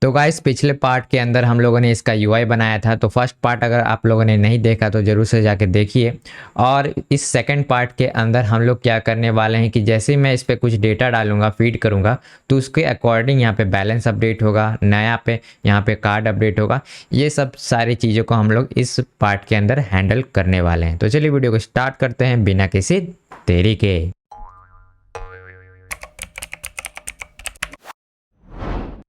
तो गाइस पिछले पार्ट के अंदर हम लोगों ने इसका यूआई बनाया था, तो फर्स्ट पार्ट अगर आप लोगों ने नहीं देखा तो ज़रूर से जाके देखिए। और इस सेकंड पार्ट के अंदर हम लोग क्या करने वाले हैं कि जैसे ही मैं इस पर कुछ डेटा डालूंगा, फीड करूंगा, तो उसके अकॉर्डिंग यहाँ पे बैलेंस अपडेट होगा, नया पे यहाँ पे कार्ड अपडेट होगा। ये सब सारी चीज़ों को हम लोग इस पार्ट के अंदर हैंडल करने वाले हैं। तो चलिए वीडियो को स्टार्ट करते हैं बिना किसी देरी के।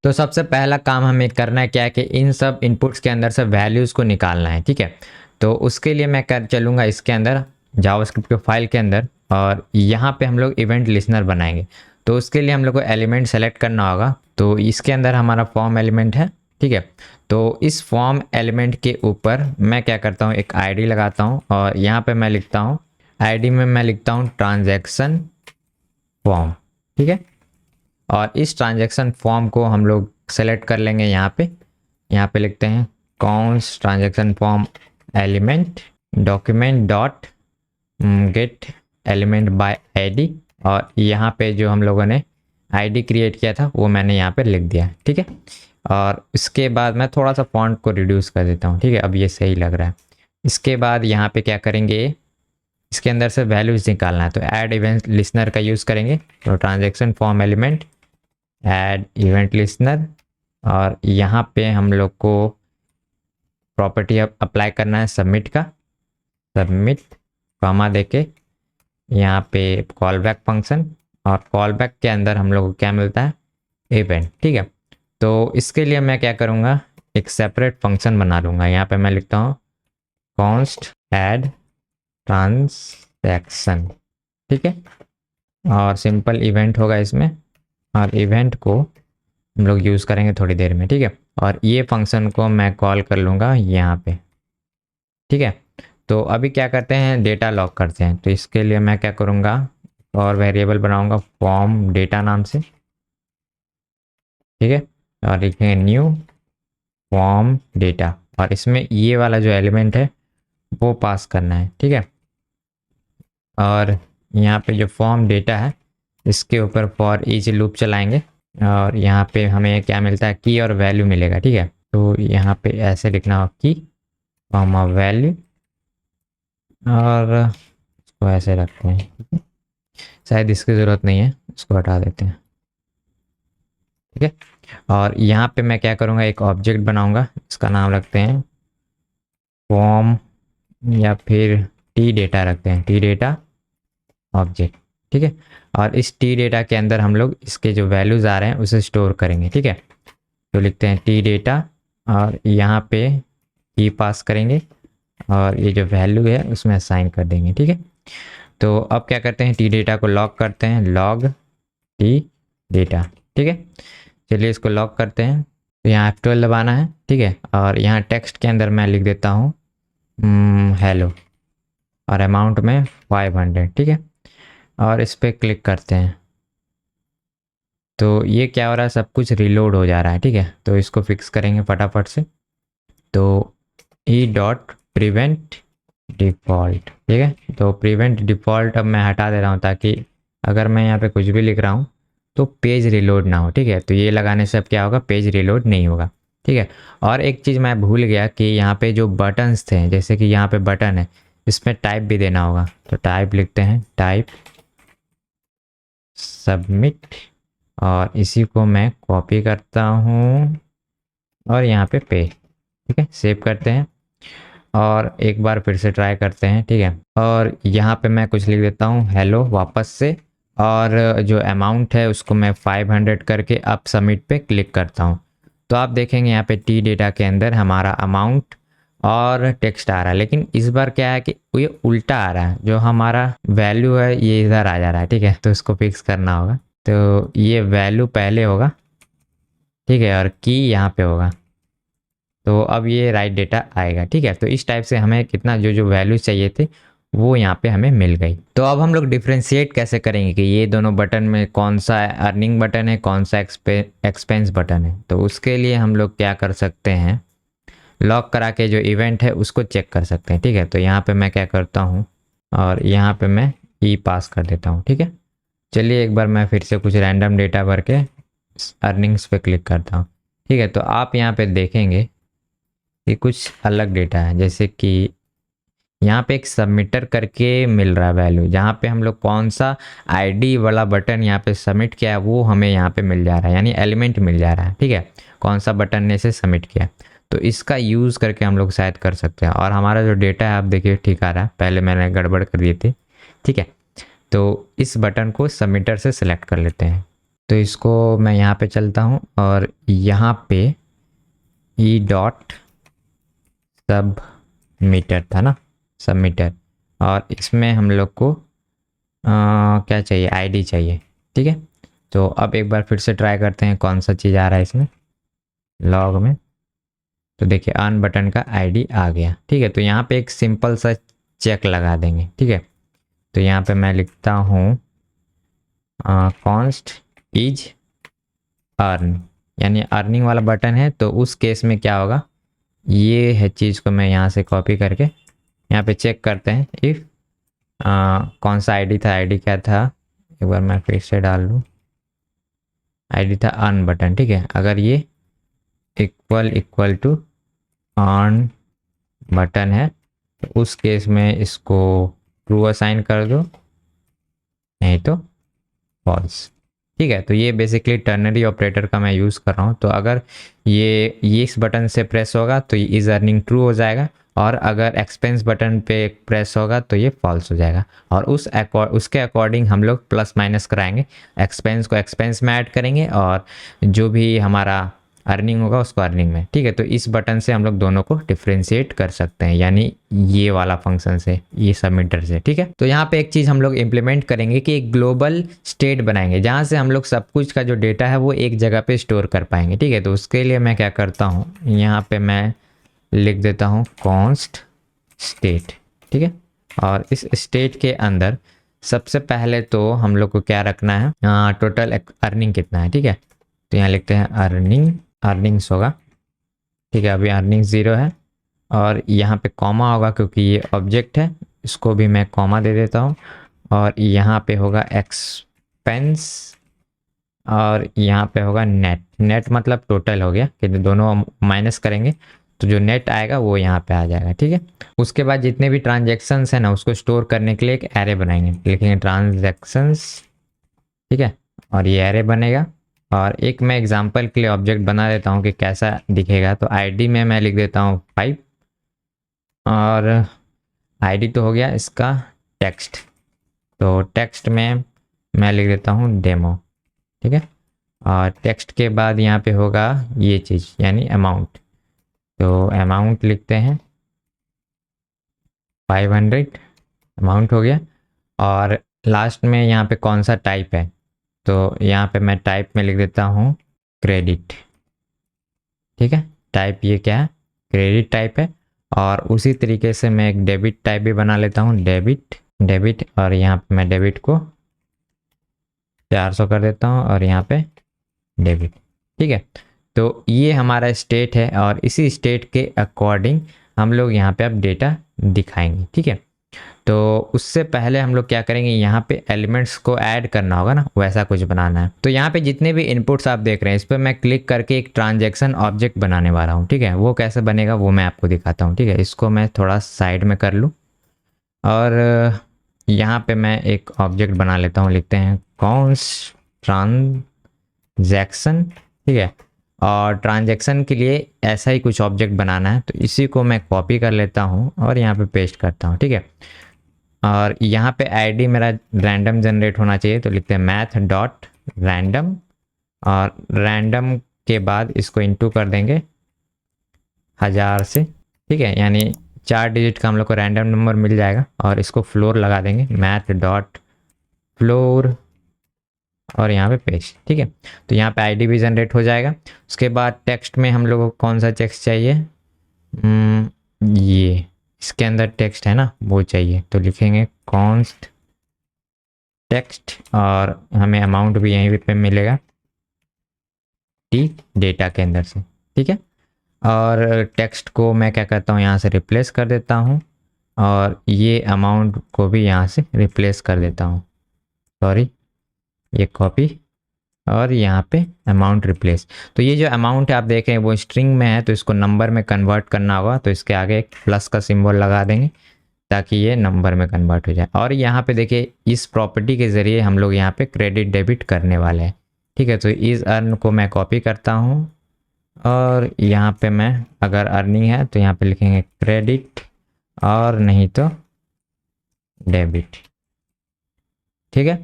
तो सबसे पहला काम हमें करना है क्या है कि इन सब इनपुट्स के अंदर से वैल्यूज़ को निकालना है, ठीक है। तो उसके लिए मैं कर चलूँगा इसके अंदर जावास्क्रिप्ट के फाइल के अंदर, और यहाँ पे हम लोग इवेंट लिसनर बनाएंगे। तो उसके लिए हम लोग को एलिमेंट सेलेक्ट करना होगा। तो इसके अंदर हमारा फॉर्म एलिमेंट है, ठीक है। तो इस फॉर्म एलिमेंट के ऊपर मैं क्या करता हूँ, एक आईडी लगाता हूँ, और यहाँ पे मैं लिखता हूँ आईडी में मैं लिखता हूँ ट्रांजैक्शन फॉर्म, ठीक है। और इस ट्रांजैक्शन फॉर्म को हम लोग सेलेक्ट कर लेंगे। यहाँ पे लिखते हैं cons transaction form element document dot gate element by ID, और यहाँ पे जो हम लोगों ने आईडी क्रिएट किया था वो मैंने यहाँ पे लिख दिया, ठीक है। और इसके बाद मैं थोड़ा सा फॉन्ट को रिड्यूस कर देता हूँ, ठीक है। अब ये सही लग रहा है। इसके बाद यहाँ पे क्या करेंगे, इसके अंदर से वैल्यूज़ निकालना है। तो ऐड इवेंट लिसनर का यूज़ करेंगे। तो transaction form element add event listener, और यहाँ पे हम लोग को प्रॉपर्टी अप्लाई करना है सबमिट का, सबमिट कॉमा देके यहाँ पे कॉल बैक फंक्शन, और कॉल बैक के अंदर हम लोग को क्या मिलता है, इवेंट, ठीक है। तो इसके लिए मैं क्या करूँगा, एक सेपरेट फंक्शन बना लूँगा। यहाँ पे मैं लिखता हूँ कॉन्स्ट ऐड ट्रांजैक्शन, ठीक है। और सिंपल इवेंट होगा इसमें, और इवेंट को हम लोग यूज़ करेंगे थोड़ी देर में, ठीक है। और ये फंक्शन को मैं कॉल कर लूँगा यहाँ पे, ठीक है। तो अभी क्या करते हैं, डेटा लॉग करते हैं। तो इसके लिए मैं क्या करूँगा, और वेरिएबल बनाऊँगा फॉर्म डेटा नाम से, ठीक है। और लिखेंगे न्यू फॉर्म डेटा, और इसमें ये वाला जो एलिमेंट है वो पास करना है, ठीक है। और यहाँ पे जो फॉर्म डेटा है इसके ऊपर फॉर ईच लूप चलाएंगे, और यहाँ पे हमें क्या मिलता है, की और वैल्यू मिलेगा, ठीक है। तो यहाँ पे ऐसे लिखना होगा की कॉमा वैल्यू, और इसको ऐसे रखते हैं, शायद इसकी ज़रूरत नहीं है, इसको हटा देते हैं, ठीक है। और यहाँ पे मैं क्या करूँगा, एक ऑब्जेक्ट बनाऊँगा, इसका नाम रखते हैं फॉर्म, या फिर टी डेटा रखते हैं, टी डेटा ऑब्जेक्ट, ठीक है। और इस टी डेटा के अंदर हम लोग इसके जो वैल्यूज़ आ रहे हैं उसे स्टोर करेंगे, ठीक है। तो लिखते हैं टी डेटा, और यहाँ पे की पास करेंगे, और ये जो वैल्यू है उसमें असाइन कर देंगे, ठीक है। तो अब क्या करते हैं, टी डेटा को लॉग करते हैं, लॉग टी डेटा, ठीक है। चलिए इसको लॉग करते हैं। तो यहाँ F12 दबाना है, ठीक है। और यहाँ टेक्स्ट के अंदर मैं लिख देता हूँ हेलो, और अमाउंट में 500, ठीक है। और इस पर क्लिक करते हैं। तो ये क्या हो रहा है, सब कुछ रिलोड हो जा रहा है, ठीक है। तो इसको फिक्स करेंगे फटाफट से। तो ई डॉट प्रिवेंट डिफ़ॉल्ट, ठीक है। तो प्रिवेंट डिफ़ॉल्ट अब मैं हटा दे रहा हूँ, ताकि अगर मैं यहाँ पे कुछ भी लिख रहा हूँ तो पेज रिलोड ना हो, ठीक है। तो ये लगाने से अब क्या होगा, पेज रिलोड नहीं होगा, ठीक है। और एक चीज़ मैं भूल गया कि यहाँ पे जो बटन्स थे, जैसे कि यहाँ पे बटन है, इसमें टाइप भी देना होगा। तो टाइप लिखते हैं, टाइप सबमिट, और इसी को मैं कॉपी करता हूँ और यहाँ पे पे, ठीक है, सेव करते हैं। और एक बार फिर से ट्राई करते हैं, ठीक है। और यहाँ पे मैं कुछ लिख देता हूँ हेलो वापस से, और जो अमाउंट है उसको मैं 500 करके अब सबमिट पे क्लिक करता हूँ। तो आप देखेंगे यहाँ पे टी डेटा के अंदर हमारा अमाउंट और टेक्स्ट आ रहा है, लेकिन इस बार क्या है कि ये उल्टा आ रहा है, जो हमारा वैल्यू है ये इधर आ जा रहा है, ठीक है। तो इसको फिक्स करना होगा। तो ये वैल्यू पहले होगा, ठीक है, और की यहाँ पे होगा। तो अब ये राइट डेटा आएगा, ठीक है। तो इस टाइप से हमें कितना जो वैल्यू चाहिए थे वो यहाँ पे हमें मिल गई। तो अब हम लोग डिफ्रेंशिएट कैसे करेंगे कि ये दोनों बटन में कौन सा अर्निंग बटन है, कौन सा एक्सपेंस बटन है। तो उसके लिए हम लोग क्या कर सकते हैं, लॉक करा के जो इवेंट है उसको चेक कर सकते हैं, ठीक है। तो यहाँ पे मैं क्या करता हूँ, और यहाँ पे मैं ई पास कर देता हूँ, ठीक है। चलिए एक बार मैं फिर से कुछ रैंडम डेटा भर के अर्निंग्स पे क्लिक करता हूँ, ठीक है, तो आप यहाँ पे देखेंगे कि कुछ अलग डेटा है, जैसे कि यहाँ पे एक सबमिटर करके मिल रहा है वैल्यू, जहाँ पे हम लोग कौन सा आईडी वाला बटन यहाँ पे सबमिट किया है वो हमें यहाँ पे मिल जा रहा है, यानी एलिमेंट मिल जा रहा है। ठीक है, कौन सा बटन ने इसे सबमिट किया, तो इसका यूज़ करके हम लोग शायद कर सकते हैं। और हमारा जो डेटा है आप देखिए ठीक आ रहा है, पहले मैंने गड़बड़ कर दी थी। ठीक है, तो इस बटन को सबमिटर से सिलेक्ट कर लेते हैं। तो इसको मैं यहाँ पे चलता हूँ और यहाँ पे ई डॉट सबमिटर था ना, सबमिटर, और इसमें हम लोग को क्या चाहिए, आईडी चाहिए। ठीक है, तो अब एक बार फिर से ट्राई करते हैं कौन सा चीज़ आ रहा है इसमें लॉग में। तो देखिए अर्न बटन का आईडी आ गया। ठीक है, तो यहाँ पे एक सिंपल सा चेक लगा देंगे। ठीक है, तो यहाँ पे मैं लिखता हूँ कॉन्स्ट इज अर्न, यानी अर्निंग वाला बटन है, तो उस केस में क्या होगा, ये है चीज़ को मैं यहाँ से कॉपी करके यहाँ पे चेक करते हैं इफ़ कौन सा आईडी था, आईडी क्या था, एक बार मैं फिर से डाल लूँ, आईडी था अर्न बटन। ठीक है, अगर ये इक्वल टू अर्न बटन है तो उस केस में इसको ट्रू असाइन कर दो, नहीं तो फॉल्स। ठीक है, तो ये बेसिकली टर्नरी ऑपरेटर का मैं यूज़ कर रहा हूँ। तो अगर ये इस बटन से प्रेस होगा तो ये इज़ अर्निंग ट्रू हो जाएगा, और अगर एक्सपेंस बटन पे प्रेस होगा तो ये फॉल्स हो जाएगा। और उसके अकॉर्डिंग हम लोग प्लस माइनस कराएंगे, एक्सपेंस को एक्सपेंस में ऐड करेंगे और जो भी हमारा अर्निंग होगा उसको अर्निंग में। ठीक है, तो इस बटन से हम लोग दोनों को डिफ्रेंशिएट कर सकते हैं, यानी ये वाला फंक्शन से, ये सबमिटर से। ठीक है, तो यहाँ पे एक चीज़ हम लोग इम्प्लीमेंट करेंगे कि एक ग्लोबल स्टेट बनाएंगे जहाँ से हम लोग सब कुछ का जो डेटा है वो एक जगह पे स्टोर कर पाएंगे। ठीक है, तो उसके लिए मैं क्या करता हूँ, यहाँ पे मैं लिख देता हूँ कॉन्स्ट स्टेट। ठीक है, और इस स्टेट के अंदर सबसे पहले तो हम लोग को क्या रखना है, टोटल अर्निंग कितना है। ठीक है, तो यहाँ लिखते हैं अर्निंग्स होगा। ठीक है, अभी अर्निंग 0 है, और यहाँ पे कॉमा होगा क्योंकि ये ऑब्जेक्ट है, इसको भी मैं कॉमा दे देता हूँ। और यहाँ पे होगा एक्सपेंस, और यहाँ पे होगा नेट मतलब टोटल हो गया, कि दोनों माइनस करेंगे तो जो नेट आएगा वो यहाँ पे आ जाएगा। ठीक है, उसके बाद जितने भी ट्रांजेक्शन्स हैं ना उसको स्टोर करने के लिए एक एरे बनाएंगे, लिखेंगे ट्रांजेक्शन्स। ठीक है, और ये एरे बनेगा। और एक मैं एग्जांपल के लिए ऑब्जेक्ट बना देता हूँ कि कैसा दिखेगा। तो आईडी में मैं लिख देता हूँ 5, और आईडी तो हो गया इसका टेक्स्ट, तो टेक्स्ट में मैं लिख देता हूँ डेमो। ठीक है, और टेक्स्ट के बाद यहाँ पे होगा ये चीज़ यानी अमाउंट, तो अमाउंट लिखते हैं 500, अमाउंट हो गया। और लास्ट में यहाँ पे कौन सा टाइप है, तो यहाँ पे मैं टाइप में लिख देता हूँ क्रेडिट। ठीक है, टाइप ये क्या है, क्रेडिट टाइप है। और उसी तरीके से मैं एक डेबिट टाइप भी बना लेता हूँ, डेबिट, और यहाँ पे मैं डेबिट को 400 कर देता हूँ, और यहाँ पे डेबिट। ठीक है, तो ये हमारा स्टेट है, और इसी स्टेट के अकॉर्डिंग हम लोग यहाँ पे अब डेटा दिखाएंगे। ठीक है, तो उससे पहले हम लोग क्या करेंगे, यहाँ पे एलिमेंट्स को ऐड करना होगा ना, वैसा कुछ बनाना है। तो यहाँ पे जितने भी इनपुट्स आप देख रहे हैं इस पर मैं क्लिक करके एक ट्रांजैक्शन ऑब्जेक्ट बनाने वाला हूँ। ठीक है, वो कैसे बनेगा वो मैं आपको दिखाता हूँ। ठीक है, इसको मैं थोड़ा साइड में कर लूँ, और यहाँ पे मैं एक ऑब्जेक्ट बना लेता हूँ, लिखते हैं कॉन्स्ट ट्रांजैक्शन। ठीक है, और ट्रांजैक्शन के लिए ऐसा ही कुछ ऑब्जेक्ट बनाना है, तो इसी को मैं कॉपी कर लेता हूँ और यहाँ पे पेस्ट करता हूँ। ठीक है, और यहाँ पे आईडी मेरा रैंडम जनरेट होना चाहिए, तो लिखते हैं मैथ डॉट रैंडम, और रैंडम के बाद इसको इंटू कर देंगे 1000 से। ठीक है, यानी 4 डिजिट का हम लोग को रैंडम नंबर मिल जाएगा, और इसको फ्लोर लगा देंगे, मैथ डॉट फ्लोर, और यहाँ पे पेस्ट। ठीक है, तो यहाँ पे आईडी भी जनरेट हो जाएगा। उसके बाद टेक्स्ट में हम लोगों को कौन सा टेक्स्ट चाहिए, ये इसके अंदर टेक्स्ट है ना वो चाहिए, तो लिखेंगे कॉन्स्ट टेक्स्ट, और हमें अमाउंट भी यहीं पे मिलेगा डेटा के अंदर से। ठीक है, और टेक्स्ट को मैं क्या करता हूँ यहाँ से रिप्लेस कर देता हूँ, और ये अमाउंट को भी यहाँ से रिप्लेस कर देता हूँ, सॉरी ये कॉपी और यहाँ पे अमाउंट रिप्लेस। तो ये जो अमाउंट है आप देख रहे हैं वो स्ट्रिंग में है, तो इसको नंबर में कन्वर्ट करना होगा, तो इसके आगे एक प्लस का सिंबल लगा देंगे ताकि ये नंबर में कन्वर्ट हो जाए। और यहाँ पे देखिए इस प्रॉपर्टी के ज़रिए हम लोग यहाँ पे क्रेडिट डेबिट करने वाले हैं, ठीक है। तो इस अर्न को मैं कॉपी करता हूँ और यहाँ पे मैं अगर अर्निंग है तो यहाँ पे लिखेंगे क्रेडिट और नहीं तो डेबिट, ठीक है।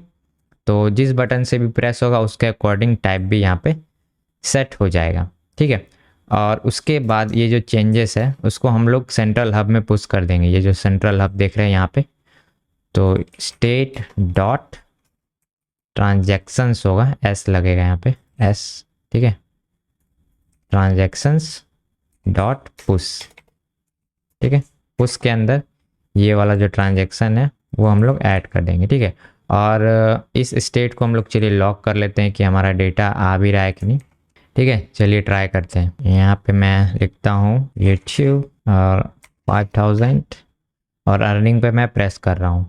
तो जिस बटन से भी प्रेस होगा उसके अकॉर्डिंग टाइप भी यहाँ पे सेट हो जाएगा, ठीक है। और उसके बाद ये जो चेंजेस है उसको हम लोग सेंट्रल हब में पुश कर देंगे। ये जो सेंट्रल हब देख रहे हैं यहाँ पे, तो स्टेट डॉट ट्रांजैक्शंस होगा, एस लगेगा यहाँ पे, एस, ठीक है, ट्रांजैक्शंस डॉट पुश, ठीक है। पुश के अंदर ये वाला जो ट्रांजैक्शन है वो हम लोग ऐड कर देंगे, ठीक है। और इस स्टेट को हम लोग चलिए लॉक कर लेते हैं कि हमारा डेटा आ भी रहा है कि नहीं, ठीक है। चलिए ट्राई करते हैं। यहाँ पे मैं लिखता हूँ यूट्यूब और 5000 और अर्निंग पे मैं प्रेस कर रहा हूँ,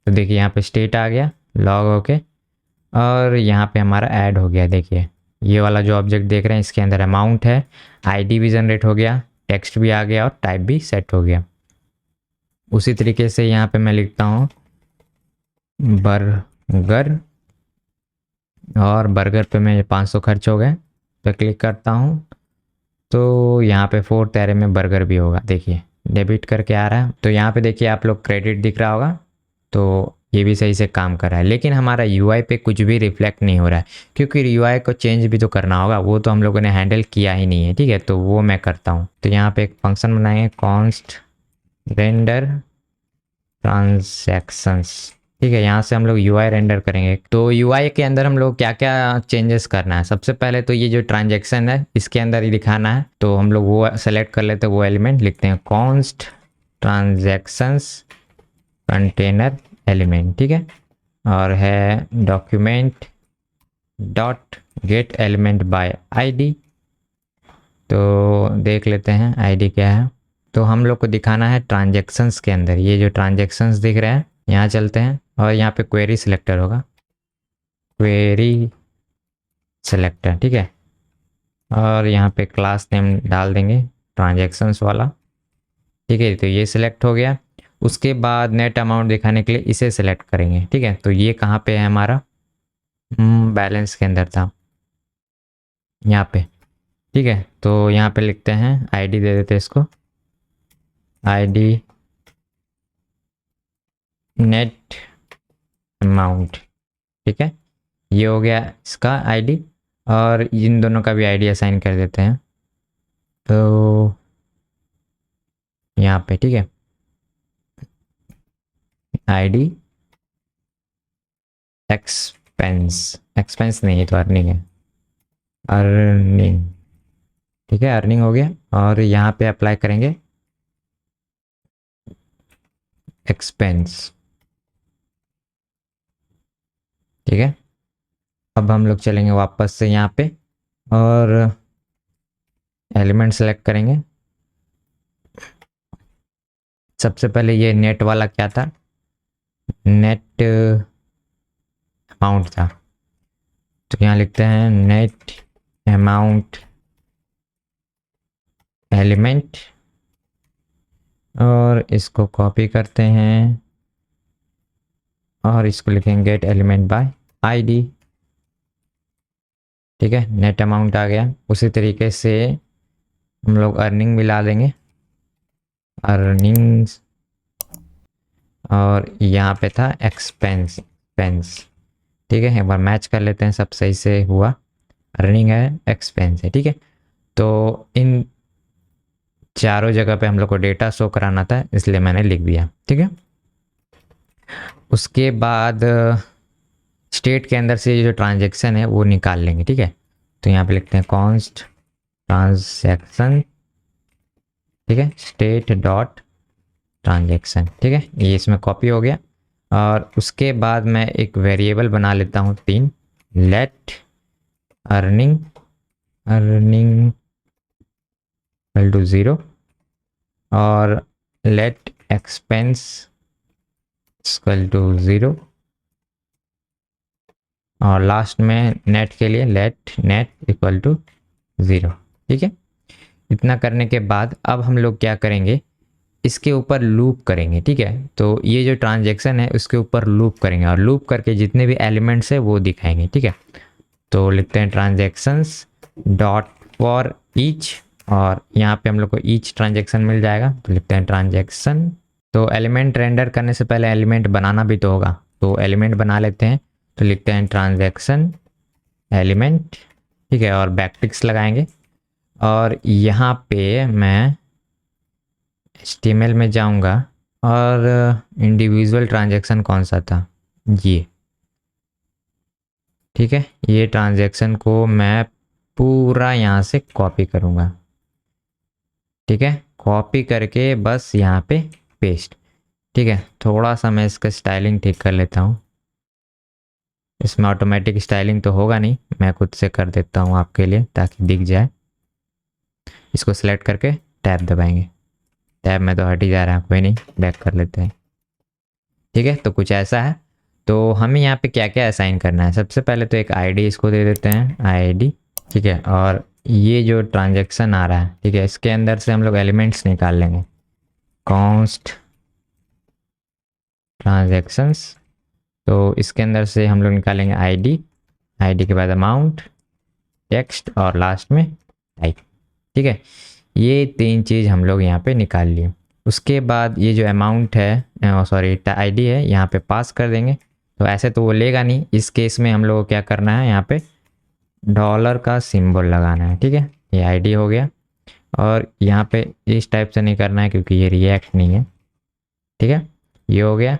तो देखिए यहाँ पे स्टेट आ गया लॉग होके और यहाँ पे हमारा ऐड हो गया। देखिए ये वाला जो ऑब्जेक्ट देख रहे हैं इसके अंदर अमाउंट है, आईडी भी जनरेट हो गया, टेक्स्ट भी आ गया और टाइप भी सेट हो गया। उसी तरीके से यहाँ पे मैं लिखता हूँ बर्गर और बर्गर पे मेरे 500 खर्च हो गए, तो क्लिक करता हूँ तो यहाँ पे 4th एरे में बर्गर भी होगा, देखिए डेबिट करके आ रहा है। तो यहाँ पे देखिए आप लोग क्रेडिट दिख रहा होगा, तो ये भी सही से काम कर रहा है। लेकिन हमारा यूआई पे कुछ भी रिफ्लेक्ट नहीं हो रहा है क्योंकि यूआई को चेंज भी तो करना होगा, वो तो हम लोगों ने हैंडल किया ही नहीं है, ठीक है। तो वो मैं करता हूँ। तो यहाँ पे एक फंक्शन बनाएंगे कॉन्स्ट रेंडर ट्रांजैक्शंस, ठीक है। यहाँ से हम लोग यूआई रेंडर करेंगे। तो यूआई के अंदर हम लोग क्या क्या चेंजेस करना है, सबसे पहले तो ये जो ट्रांजैक्शन है इसके अंदर ही दिखाना है, तो हम लोग वो सेलेक्ट कर लेते हैं, वो एलिमेंट लिखते हैं कॉन्स्ट ट्रांजैक्शंस कंटेनर एलिमेंट, ठीक है। और है document dot gate element by ID, तो देख लेते हैं आईडी क्या है। तो हम लोग को दिखाना है ट्रांजैक्शंस के अंदर, ये जो ट्रांजैक्शंस दिख रहे हैं यहाँ चलते हैं और यहाँ पे क्वेरी सिलेक्टर होगा, क्वेरी सिलेक्टर, ठीक है। और यहाँ पे क्लास नेम डाल देंगे ट्रांजैक्शंस वाला, ठीक है। तो ये सिलेक्ट हो गया। उसके बाद नेट अमाउंट दिखाने के लिए इसे सिलेक्ट करेंगे, ठीक है। तो ये कहाँ पे है हमारा, बैलेंस के अंदर था यहाँ पे, ठीक है। तो यहाँ पे लिखते हैं आईडी दे देते हैं इसको, आईडी नेट अमाउंट, ठीक है। ये हो गया इसका आईडी और इन दोनों का भी आईडी असाइन कर देते हैं, तो यहाँ पे, ठीक है, आईडी एक्सपेंस, एक्सपेंस नहीं है तो अर्निंग है, अर्निंग, ठीक है, अर्निंग हो गया। और यहाँ पे अप्लाई करेंगे एक्सपेंस, ठीक है। अब हम लोग चलेंगे वापस से यहाँ पे और एलिमेंट सेलेक्ट करेंगे। सबसे पहले ये नेट वाला क्या था, नेट अमाउंट था, तो यहाँ लिखते हैं नेट अमाउंट एलिमेंट और इसको कॉपी करते हैं और इसको लिखेंगे गेट एलिमेंट बाय आईडी, ठीक है। नेट अमाउंट आ गया। उसी तरीके से हम लोग अर्निंग भी ला देंगे, अर्निंग्स, और यहाँ पे था एक्सपेंस, एक्सपेंस, ठीक है। एक बार मैच कर लेते हैं, सब सही से हुआ, अर्निंग है एक्सपेंस है, ठीक है। तो इन चारों जगह पे हम लोग को डेटा शो कराना था इसलिए मैंने लिख दिया, ठीक है। उसके बाद स्टेट के अंदर से जो ट्रांजैक्शन है वो निकाल लेंगे, ठीक है। तो यहाँ पे लिखते हैं कॉन्स्ट ट्रांजैक्शन, ठीक है, स्टेट डॉट ट्रांजैक्शन, ठीक है। ये इसमें कॉपी हो गया। और उसके बाद मैं एक वेरिएबल बना लेता हूँ 3, let earning, earning equal to 0 और लेट एक्सपेंस इक्वल टू 0 और लास्ट में नेट के लिए लेट नेट इक्वल टू 0। ठीक है, इतना करने के बाद अब हम लोग क्या करेंगे, इसके ऊपर लूप करेंगे। ठीक है, तो ये जो ट्रांजैक्शन है उसके ऊपर लूप करेंगे और लूप करके जितने भी एलिमेंट्स है वो दिखाएंगे। ठीक है, तो लिखते हैं ट्रांजैक्शंस डॉट फॉर ईच, और यहाँ पे हम लोग को ईच ट्रांजैक्शन मिल जाएगा, तो लिखते हैं ट्रांजैक्शन। तो एलिमेंट रेंडर करने से पहले एलिमेंट बनाना भी तो होगा, तो एलिमेंट बना लेते हैं, तो लिखते हैं ट्रांजैक्शन एलिमेंट। ठीक है, और बैकटिक्स लगाएंगे और यहाँ पे मैं HTML में जाऊँगा और इंडिविजुअल ट्रांजैक्शन कौन सा था, ये। ठीक है, ये ट्रांजैक्शन को मैं पूरा यहाँ से कॉपी करूँगा। ठीक है, कॉपी करके बस यहाँ पे पेस्ट। ठीक है, थोड़ा सा मैं इसका स्टाइलिंग ठीक कर लेता हूँ। इसमें ऑटोमेटिक स्टाइलिंग तो होगा नहीं, मैं खुद से कर देता हूँ आपके लिए ताकि दिख जाए। इसको सेलेक्ट करके टैब दबाएंगे, टैब में तो हट ही जा रहा है, कोई नहीं, बैक कर लेते हैं। ठीक है, तो कुछ ऐसा है। तो हमें यहाँ पे क्या क्या असाइन करना है, सबसे पहले तो एक आईडी इसको दे देते हैं, आईडी। ठीक है, और ये जो ट्रांजैक्शन आ रहा है, ठीक है, इसके अंदर से हम लोग एलिमेंट्स निकाल लेंगे, कॉन्स्ट ट्रांजैक्शंस। तो इसके अंदर से हम लोग निकालेंगे आईडी, आईडी के बाद अमाउंट, टेक्स्ट और लास्ट में टाइप। ठीक है, ये तीन चीज़ हम लोग यहाँ पे निकाल लिए। उसके बाद ये जो अमाउंट है, सॉरी आईडी है, यहाँ पे पास कर देंगे। तो ऐसे तो वो लेगा नहीं, इस केस में हम लोग को क्या करना है, यहाँ पे डॉलर का सिंबल लगाना है। ठीक है, ये आईडी हो गया, और यहाँ पे इस टाइप से नहीं करना है क्योंकि ये रिएक्ट नहीं है। ठीक है, ये हो गया।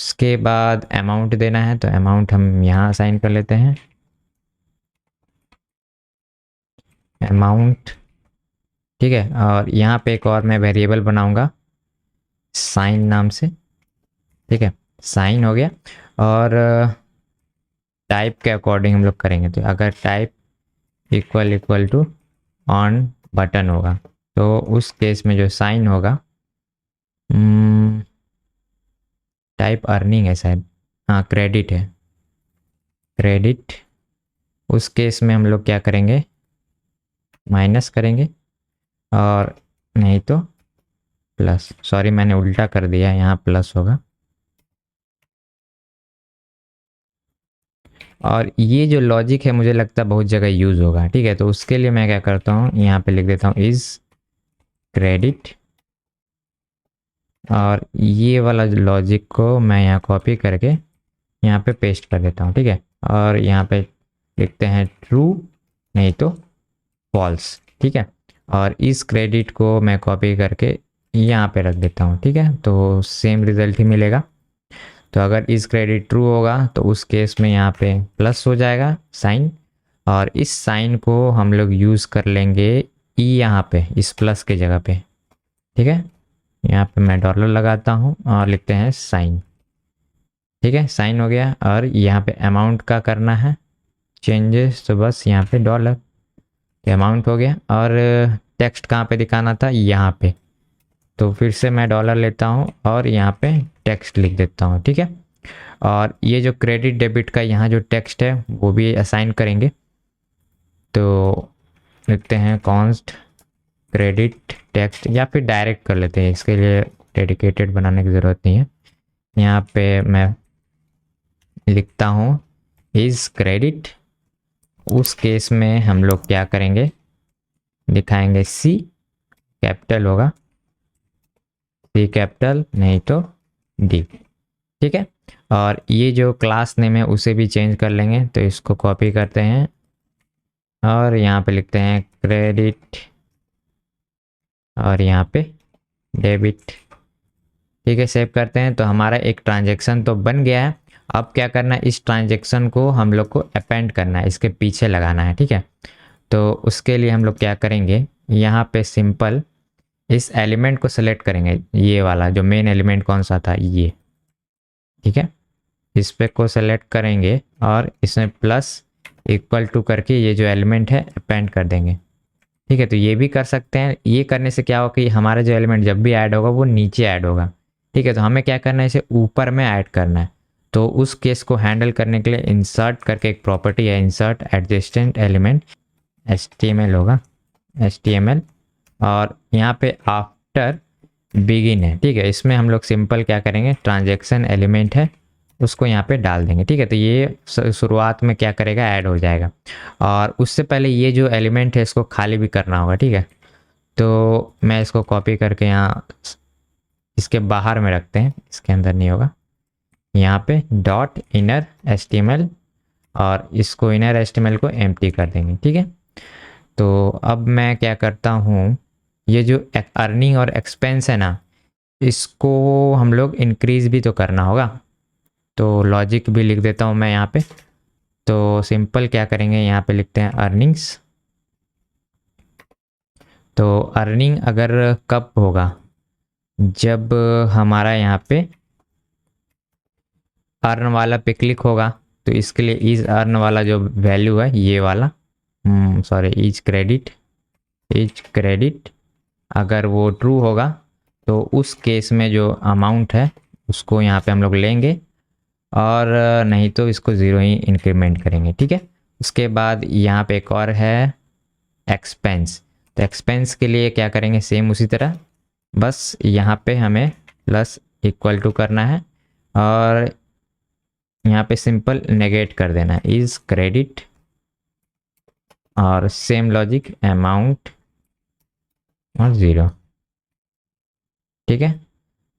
उसके बाद अमाउंट देना है, तो अमाउंट हम यहाँ असाइन कर लेते हैं, अमाउंट। ठीक है, और यहाँ पे एक और मैं वेरिएबल बनाऊंगा साइन नाम से। ठीक है, साइन हो गया। और टाइप के अकॉर्डिंग हम लोग करेंगे, तो अगर type equal to on button होगा तो उस केस में जो साइन होगा, टाइप अर्निंग है शायद, हाँ क्रेडिट है, क्रेडिट। उस केस में हम लोग क्या करेंगे, माइनस करेंगे, और नहीं तो प्लस, सॉरी मैंने उल्टा कर दिया, यहाँ प्लस होगा। और ये जो लॉजिक है मुझे लगता है बहुत जगह यूज़ होगा। ठीक है, तो उसके लिए मैं क्या करता हूँ, यहाँ पे लिख देता हूँ इज़ क्रेडिट, और ये वाला लॉजिक को मैं यहाँ कॉपी करके यहाँ पे पेस्ट कर देता हूँ। ठीक है, और यहाँ पे लिखते हैं ट्रू नहीं तो फॉल्स। ठीक है, और इस क्रेडिट को मैं कॉपी करके यहाँ पे रख देता हूँ। ठीक है, तो सेम रिजल्ट ही मिलेगा। तो अगर इस क्रेडिट ट्रू होगा तो उस केस में यहाँ पे प्लस हो जाएगा साइन, और इस साइन को हम लोग यूज़ कर लेंगे ई यहाँ पे इस प्लस के जगह पे। ठीक है, यहाँ पे मैं डॉलर लगाता हूँ और लिखते हैं साइन। ठीक है, साइन हो गया। और यहाँ पे अमाउंट का करना है चेंजेस, तो बस यहाँ पे डॉलर, तो अमाउंट हो गया। और टेक्स्ट कहाँ पे दिखाना था, यहाँ पे, तो फिर से मैं डॉलर लेता हूँ और यहाँ पे टेक्स्ट लिख देता हूँ। ठीक है, और ये जो क्रेडिट डेबिट का यहाँ जो टेक्स्ट है वो भी असाइन करेंगे, तो लिखते हैं कॉन्स्ट क्रेडिट टेक्स्ट, या फिर डायरेक्ट कर लेते हैं, इसके लिए डेडिकेटेड बनाने की ज़रूरत नहीं है। यहाँ पे मैं लिखता हूँ इज़ क्रेडिट। उस केस में हम लोग क्या करेंगे, दिखाएंगे सी, कैपिटल होगा, सी कैपिटल नहीं तो डी। ठीक है, और ये जो क्लास नेम है उसे भी चेंज कर लेंगे, तो इसको कॉपी करते हैं और यहाँ पे लिखते हैं क्रेडिट, और यहाँ पे डेबिट। ठीक है, सेव करते हैं। तो हमारा एक ट्रांजैक्शन तो बन गया है। अब क्या करना है, इस ट्रांजैक्शन को हम लोग को अपेंड करना है, इसके पीछे लगाना है। ठीक है, तो उसके लिए हम लोग क्या करेंगे, यहाँ पे सिंपल इस एलिमेंट को सेलेक्ट करेंगे, ये वाला जो मेन एलिमेंट कौन सा था, ये। ठीक है, इस पे को सेलेक्ट करेंगे और इसमें प्लस इक्वल टू करके ये जो एलिमेंट है अपेंड कर देंगे। ठीक है, तो ये भी कर सकते हैं। ये करने से क्या होगा कि हमारा जो एलिमेंट जब भी ऐड होगा वो नीचे ऐड होगा। ठीक है, तो हमें क्या करना है, इसे ऊपर में ऐड करना है। तो उस केस को हैंडल करने के लिए इंसर्ट करके एक प्रॉपर्टी है, इंसर्ट एडजेसेंट एलिमेंट, HTML होगा, HTML, और यहाँ पे आफ्टर बिगिन है, ठीक है। इसमें हम लोग सिंपल क्या करेंगे, ट्रांजैक्शन एलिमेंट है उसको यहाँ पे डाल देंगे, ठीक है। तो ये शुरुआत में क्या करेगा, ऐड हो जाएगा। और उससे पहले ये जो एलिमेंट है इसको खाली भी करना होगा, ठीक है। तो मैं इसको कॉपी करके यहाँ इसके बाहर में रखते हैं, इसके अंदर नहीं होगा। यहाँ पे डॉट इनर HTML, और इसको इनर HTML को एम्प्टी कर देंगे, ठीक है। तो अब मैं क्या करता हूँ, ये जो अर्निंग और एक्सपेंस है ना, इसको हम लोग इंक्रीज भी तो करना होगा। तो लॉजिक भी लिख देता हूँ मैं यहाँ पे। तो सिंपल क्या करेंगे, यहाँ पे लिखते हैं अर्निंग्स। तो अर्निंग अगर कब होगा, जब हमारा यहाँ पे अर्न वाला पे क्लिक होगा, तो इसके लिए इज अर्न वाला जो वैल्यू है ये वाला, सॉरी इज क्रेडिट, अगर वो ट्रू होगा तो उस केस में जो अमाउंट है उसको यहाँ पे हम लोग लेंगे, और नहीं तो इसको ज़ीरो ही इंक्रीमेंट करेंगे, ठीक है। उसके बाद यहाँ पे एक और है एक्सपेंस। तो एक्सपेंस के लिए क्या करेंगे, सेम उसी तरह, बस यहाँ पे हमें प्लस इक्वल टू करना है, और यहाँ पे सिंपल नेगेट कर देना है, इज क्रेडिट, और सेम लॉजिक अमाउंट और ज़ीरो, ठीक है।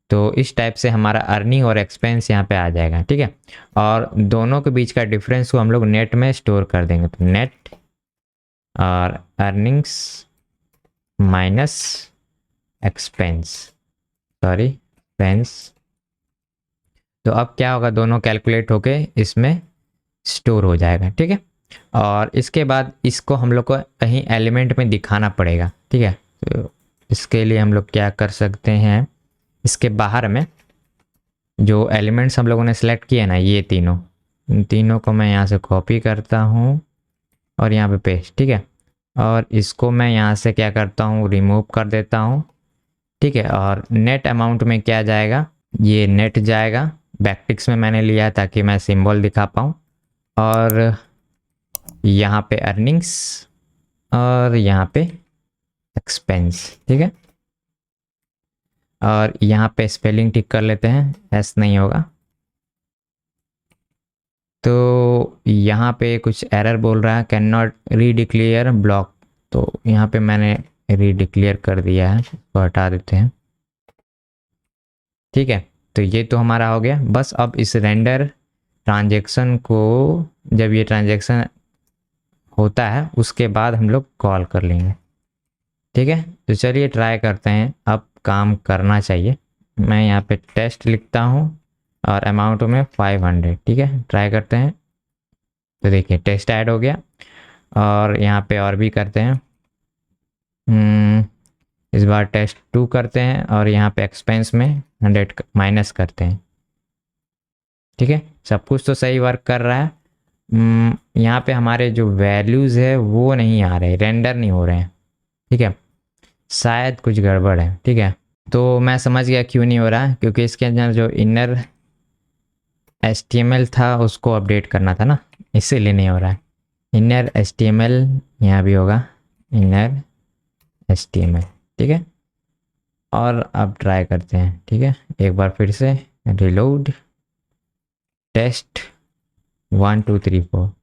तो इस टाइप से हमारा अर्निंग और एक्सपेंस यहाँ पे आ जाएगा, ठीक है। और दोनों के बीच का डिफरेंस को हम लोग नेट में स्टोर कर देंगे। तो नेट और earnings minus expense, sorry expense. तो अब क्या होगा, दोनों कैलकुलेट होके इसमें स्टोर हो जाएगा, ठीक है। और इसके बाद इसको हम लोग को कहीं एलिमेंट में दिखाना पड़ेगा, ठीक है। तो इसके लिए हम लोग क्या कर सकते हैं, इसके बाहर में जो एलिमेंट्स हम लोगों ने सेलेक्ट किए ना, ये तीनों, इन तीनों को मैं यहाँ से कॉपी करता हूँ और यहाँ पे पेस्ट, ठीक है। और इसको मैं यहाँ से क्या करता हूँ, रिमूव कर देता हूँ, ठीक है। और नेट अमाउंट में क्या जाएगा, ये नेट जाएगा, बैकटिक्स में मैंने लिया है ताकि मैं सिंबल दिखा पाऊँ, और यहाँ पे अर्निंग्स, और यहाँ पे एक्सपेंस, ठीक है। और यहाँ पे स्पेलिंग ठीक कर लेते हैं, एस नहीं होगा। तो यहाँ पे कुछ एरर बोल रहा है, कैन नॉट रीडिक्लेयर ब्लॉक। तो यहाँ पे मैंने रीडिक्लेयर कर दिया है, इसको हटा देते हैं, ठीक है। तो ये तो हमारा हो गया। बस अब इस रेंडर ट्रांजैक्शन को, जब ये ट्रांजैक्शन होता है उसके बाद हम लोग कॉल कर लेंगे, ठीक है। तो चलिए ट्राई करते हैं, अब काम करना चाहिए। मैं यहाँ पे टेस्ट लिखता हूँ और अमाउंट में 500, ठीक है। ट्राई करते हैं, तो देखिए टेस्ट ऐड हो गया। और यहाँ पे और भी करते हैं, इस बार टेस्ट 2 करते हैं, और यहाँ पे एक्सपेंस में 100 माइनस करते हैं, ठीक है। सब कुछ तो सही वर्क कर रहा है। यहाँ पे हमारे जो वैल्यूज़ है वो नहीं आ रहे, रेंडर नहीं हो रहे हैं, ठीक है। शायद कुछ गड़बड़ है, ठीक है। तो मैं समझ गया क्यों नहीं हो रहा है, क्योंकि इसके अंदर जो इनर HTML था उसको अपडेट करना था ना, इसीलिए नहीं हो रहा है। इनर HTML यहाँ भी होगा, इनर HTML, ठीक है। और अब ट्राई करते हैं, ठीक है। एक बार फिर से रिलोड, टेस्ट 1 2 3 4,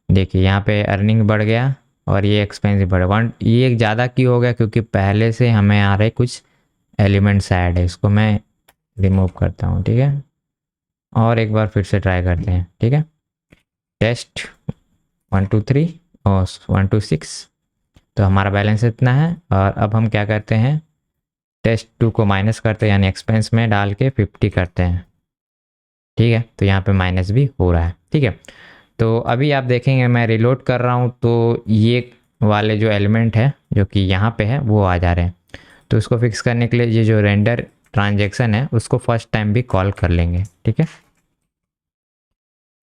देखिए यहाँ पे अर्निंग बढ़ गया और ये एक्सपेंस बढ़ गया। ये एक ज़्यादा क्यों हो गया, क्योंकि पहले से हमें आ रहे कुछ एलिमेंट्स ऐड है, इसको मैं रिमूव करता हूँ, ठीक है। और एक बार फिर से ट्राई करते हैं, ठीक है। टेस्ट 1 2 3 और 1 2 6, तो हमारा बैलेंस इतना है। और अब हम क्या करते हैं, टेस्ट 2 को माइनस करते हैं, यानी एक्सपेंस में डाल के 50 करते हैं, ठीक है। तो यहाँ पे माइनस भी हो रहा है, ठीक है। तो अभी आप देखेंगे मैं रिलोड कर रहा हूँ तो ये वाले जो एलिमेंट है जो कि यहाँ पे है वो आ जा रहे हैं। तो उसको फिक्स करने के लिए ये जो रेंडर ट्रांजैक्शन है उसको फर्स्ट टाइम भी कॉल कर लेंगे, ठीक है।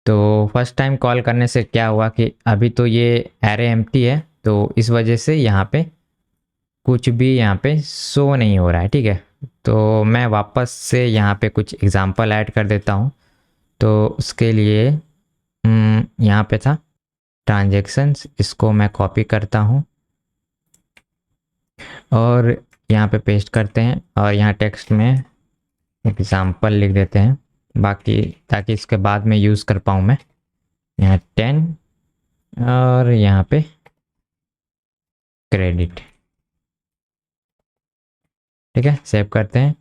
तो फर्स्ट टाइम कॉल करने से क्या हुआ कि अभी तो ये एरे एम्प्टी है, तो इस वजह से यहाँ पे कुछ भी यहाँ पे शो नहीं हो रहा है, ठीक है। तो मैं वापस से यहाँ पे कुछ एग्जांपल ऐड कर देता हूँ। तो उसके लिए यहाँ पे था ट्रांजैक्शंस, इसको मैं कॉपी करता हूँ और यहाँ पे पेस्ट करते हैं और यहाँ टेक्स्ट में एग्जाम्पल लिख देते हैं, बाकी ताकि इसके बाद में यूज़ कर पाऊँ मैं। यहाँ 10 और यहाँ पे क्रेडिट, ठीक है, सेव करते हैं।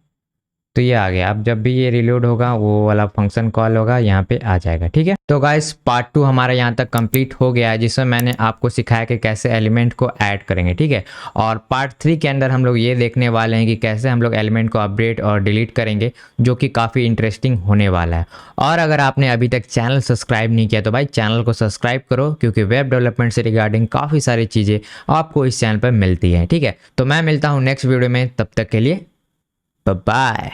तो ये आ गया। अब जब भी ये रिलोड होगा वो वाला फंक्शन कॉल होगा, यहाँ पे आ जाएगा, ठीक है। तो गाइस पार्ट 2 हमारा यहाँ तक कंप्लीट हो गया है, जिसमें मैंने आपको सिखाया कि कैसे एलिमेंट को ऐड करेंगे, ठीक है। और पार्ट 3 के अंदर हम लोग ये देखने वाले हैं कि कैसे हम लोग एलिमेंट को अपडेट और डिलीट करेंगे, जो कि काफ़ी इंटरेस्टिंग होने वाला है। और अगर आपने अभी तक चैनल सब्सक्राइब नहीं किया तो भाई चैनल को सब्सक्राइब करो, क्योंकि वेब डेवलपमेंट से रिगार्डिंग काफ़ी सारी चीज़ें आपको इस चैनल पर मिलती हैं, ठीक है। तो मैं मिलता हूँ नेक्स्ट वीडियो में, तब तक के लिए बाय बाय।